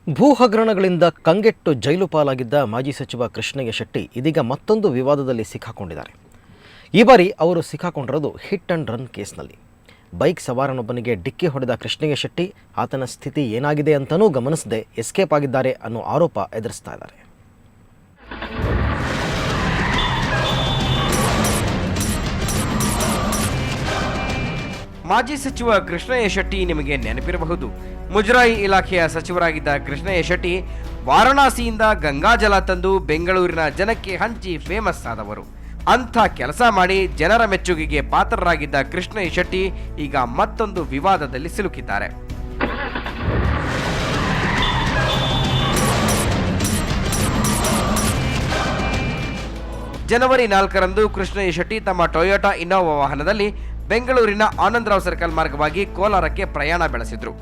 ಭೂ ಹಗರಣಗಳಿಂದ ಕಂಗೆಟ್ಟು ಜೈಲು ಪಾಲಾಗಿದ್ದ ಮಾಜಿ ಸಚಿವ ಕೃಷ್ಣಯ್ಯ ಶೆಟ್ಟಿ ಇದೀಗ ಮತ್ತೊಂದು ವಿವಾದದಲ್ಲಿ ಸಿಕ್ಕಾಕೊಂಡಿದ್ದಾರೆ. ಈ ಬಾರಿ ಅವರು ಸಿಕ್ಕಾಕೊಂಡಿರೋದು ಹಿಟ್ ಅಂಡ್ ರನ್ ಕೇಸ್ನಲ್ಲಿ. ಬೈಕ್ ಸವಾರನೊಬ್ಬನಿಗೆ ಡಿಕ್ಕಿ ಹೊಡೆದ ಕೃಷ್ಣಯ್ಯ ಶೆಟ್ಟಿ ಆತನ ಸ್ಥಿತಿ ಏನಾಗಿದೆ ಅಂತಲೂ ಗಮನಿಸದೆ ಎಸ್ಕೇಪ್ ಆಗಿದ್ದಾರೆ ಅನ್ನೋ ಆರೋಪ ಎದುರಿಸ್ತಾ ಇದ್ದಾರೆ. ಮಾಜಿ ಸಚಿವ ಕೃಷ್ಣಯ್ಯ ಶೆಟ್ಟಿ ನಿಮಗೆ ನೆನಪಿರಬಹುದು. ಮುಜರಾಯಿ ಇಲಾಖೆಯ ಸಚಿವರಾಗಿದ್ದ ಕೃಷ್ಣಯ್ಯ ಶೆಟ್ಟಿ ವಾರಣಾಸಿಯಿಂದ ಗಂಗಾಜಲ ತಂದು ಬೆಂಗಳೂರಿನ ಜನಕ್ಕೆ ಹಂಚಿ ಫೇಮಸ್ ಆದವರು. ಅಂಥ ಕೆಲಸ ಮಾಡಿ ಜನರ ಮೆಚ್ಚುಗೆಗೆ ಪಾತ್ರರಾಗಿದ್ದ ಕೃಷ್ಣಯ್ಯ ಶೆಟ್ಟಿ ಈಗ ಮತ್ತೊಂದು ವಿವಾದದಲ್ಲಿ ಸಿಲುಕಿದ್ದಾರೆ. ಜನವರಿ 4ರಂದು ಕೃಷ್ಣಯ್ಯ ಶೆಟ್ಟಿ ತಮ್ಮ ಟೊಯೋಟಾ ಇನ್ನೋವಾ ವಾಹನದಲ್ಲಿ ಬೆಂಗಳೂರಿನ ಆನಂದರಾವ್ ಸರ್ಕಲ್ ಮಾರ್ಗವಾಗಿ ಕೋಲಾರಕ್ಕೆ ಪ್ರಯಾಣ ಬೆಳೆಸಿದ್ರು.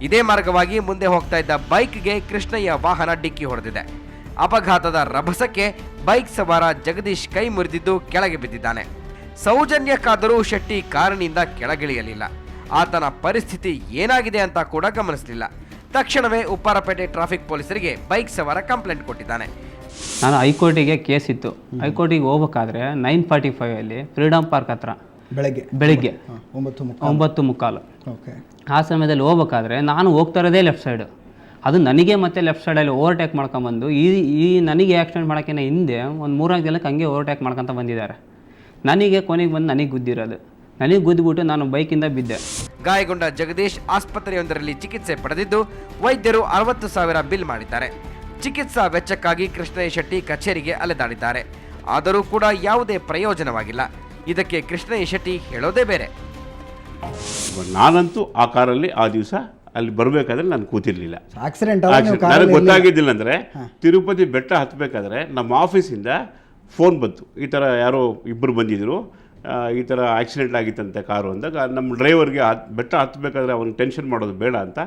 ಇದೇ ಮಾರ್ಗವಾಗಿ ಮುಂದೆ ಹೋಗ್ತಾ ಇದ್ದ ಬೈಕ್ಗೆ ಕೃಷ್ಣಯ್ಯ ವಾಹನ ಡಿಕ್ಕಿ ಹೊಡೆದಿದೆ. ಅಪಘಾತದ ರಭಸಕ್ಕೆ ಬೈಕ್ ಸವಾರ ಜಗದೀಶ್ ಕೈ ಮುರಿದಿದ್ದು ಕೆಳಗೆ ಬಿದ್ದಿದ್ದಾನೆ. ಸೌಜನ್ಯಕ್ಕಾದರೂ ಶೆಟ್ಟಿ ಕಾರಿನಿಂದ ಕೆಳಗಿಳಿಯಲಿಲ್ಲ. ಆತನ ಪರಿಸ್ಥಿತಿ ಏನಾಗಿದೆ ಅಂತ ಕೂಡ ಗಮನಿಸಲಿಲ್ಲ. ತಕ್ಷಣವೇ ಉಪ್ಪಾರಪೇಟೆ ಟ್ರಾಫಿಕ್ ಪೊಲೀಸರಿಗೆ ಬೈಕ್ ಸವಾರ ಕಂಪ್ಲೇಂಟ್ ಕೊಟ್ಟಿದ್ದಾನೆ. ನಾನು ಹೈಕೋರ್ಟಿಗೆ ಕೇಸ್ ಇತ್ತು. ಹೈಕೋರ್ಟಿಗೆ ಹೋಗ್ಬೇಕಾದ್ರೆ 9:45 ಫ್ರೀಡಮ್ ಪಾರ್ಕ್ ಹತ್ರ ಬೆಳಿಗ್ಗೆ 9:15 ಆ ಸಮಯದಲ್ಲಿ ಹೋಗ್ಬೇಕಾದ್ರೆ ನಾನು ಹೋಗ್ತಾ ಇರೋದೇ ಲೆಫ್ಟ್ ಸೈಡು. ಅದು ನನಗೆ ಮತ್ತೆ ಲೆಫ್ಟ್ ಸೈಡಲ್ಲಿ ಓವರ್ಟೇಕ್ ಮಾಡ್ಕೊಂಬಂದು ಈ ನನಗೆ ಆಕ್ಸಿಡೆಂಟ್ ಮಾಡೋಕ್ಕಿಂತ ಹಿಂದೆ ಒಂದು 3-4 ಜನಕ್ಕೆ ಹಂಗೆ ಓವರ್ಟೇಕ್ ಮಾಡ್ಕೊತ ಬಂದಿದ್ದಾರೆ. ನನಗೆ ಕೊನೆಗೆ ಬಂದು ನನಗೆ ಗುದ್ದಿರೋದು. ನನಗೆ ಗುದ್ದಿಬಿಟ್ಟು ನಾನು ಬೈಕಿಂದ ಬಿದ್ದೆ. ಗಾಯಗೊಂಡ ಜಗದೀಶ್ ಆಸ್ಪತ್ರೆಯೊಂದರಲ್ಲಿ ಚಿಕಿತ್ಸೆ ಪಡೆದಿದ್ದು ವೈದ್ಯರು 60,000 ಬಿಲ್ ಮಾಡಿದ್ದಾರೆ. ಚಿಕಿತ್ಸಾ ವೆಚ್ಚಕ್ಕಾಗಿ ಕೃಷ್ಣಯ್ಯ ಶೆಟ್ಟಿ ಕಚೇರಿಗೆ ಅಲೆದಾಡಿದ್ದಾರೆ. ಆದರೂ ಕೂಡ ಯಾವುದೇ ಪ್ರಯೋಜನವಾಗಿಲ್ಲ. ಇದಕ್ಕೆ ಕೃಷ್ಣಯ್ಯ ಶೆಟ್ಟಿ ಹೇಳೋದೇ ಬೇರೆ. ನಾನಂತೂ ಆ ಕಾರಲ್ಲಿ ಆ ದಿವಸ ಅಲ್ಲಿ ಬರಬೇಕಾದ್ರೆ ನಾನು ಕೂತಿರ್ಲಿಲ್ಲ. ಆಕ್ಸಿಡೆಂಟ್ ನನಗೆ ಗೊತ್ತಾಗಿದ್ದಿಲ್ಲ ಅಂದರೆ ತಿರುಪತಿ ಬೆಟ್ಟ ಹತ್ತಬೇಕಾದ್ರೆ ನಮ್ಮ ಆಫೀಸಿಂದ ಫೋನ್ ಬಂತು, ಈ ಥರ ಯಾರೋ ಇಬ್ಬರು ಬಂದಿದ್ದರು, ಈ ಥರ ಆಕ್ಸಿಡೆಂಟ್ ಆಗಿತ್ತಂತೆ ಕಾರು ಅಂದಾಗ ನಮ್ಮ ಡ್ರೈವರ್ಗೆ ಬೆಟ್ಟ ಹತ್ತಬೇಕಾದ್ರೆ ಅವ್ನಿಗೆ ಟೆನ್ಷನ್ ಮಾಡೋದು ಬೇಡ ಅಂತ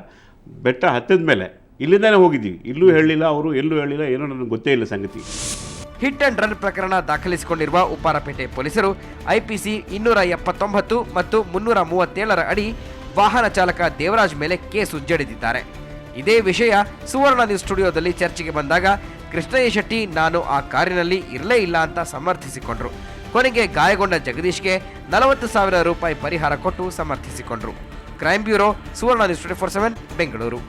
ಬೆಟ್ಟ ಹತ್ತಿದ ಮೇಲೆ ಇಲ್ಲಿಂದಲೇ ಹೋಗಿದ್ದೀವಿ. ಇಲ್ಲೂ ಹೇಳಲಿಲ್ಲ, ಅವರು ಎಲ್ಲೂ ಹೇಳಿಲ್ಲ, ಏನೋ ನನಗೆ ಗೊತ್ತೇ ಇಲ್ಲ ಸಂಗತಿ. ಹಿಟ್ ಅಂಡ್ ರನ್ ಪ್ರಕರಣ ದಾಖಲಿಸಿಕೊಂಡಿರುವ ಉಪ್ಪಾರಪೇಟೆ ಪೊಲೀಸರು ಐಪಿಸಿ 279 ಮತ್ತು 337 ಅಡಿ ವಾಹನ ಚಾಲಕ ದೇವರಾಜ್ ಮೇಲೆ ಕೇಸು ಜಡಿದಿದ್ದಾರೆ. ಇದೇ ವಿಷಯ ಸುವರ್ಣ ನ್ಯೂಸ್ ಸ್ಟುಡಿಯೋದಲ್ಲಿ ಚರ್ಚೆಗೆ ಬಂದಾಗ ಕೃಷ್ಣಯ್ಯ ಶೆಟ್ಟಿ ನಾನು ಆ ಕಾರಿನಲ್ಲಿ ಇರಲೇ ಇಲ್ಲ ಅಂತ ಸಮರ್ಥಿಸಿಕೊಂಡ್ರು. ಕೊನೆಗೆ ಗಾಯಗೊಂಡ ಜಗದೀಶ್ಗೆ 40,000 ರೂಪಾಯಿ ಪರಿಹಾರ ಕೊಟ್ಟು ಸಮರ್ಥಿಸಿಕೊಂಡ್ರು. ಕ್ರೈಮ್ ಬ್ಯೂರೋ, ಸುವರ್ಣ ನ್ಯೂಸ್ 24/7 ಬೆಂಗಳೂರು.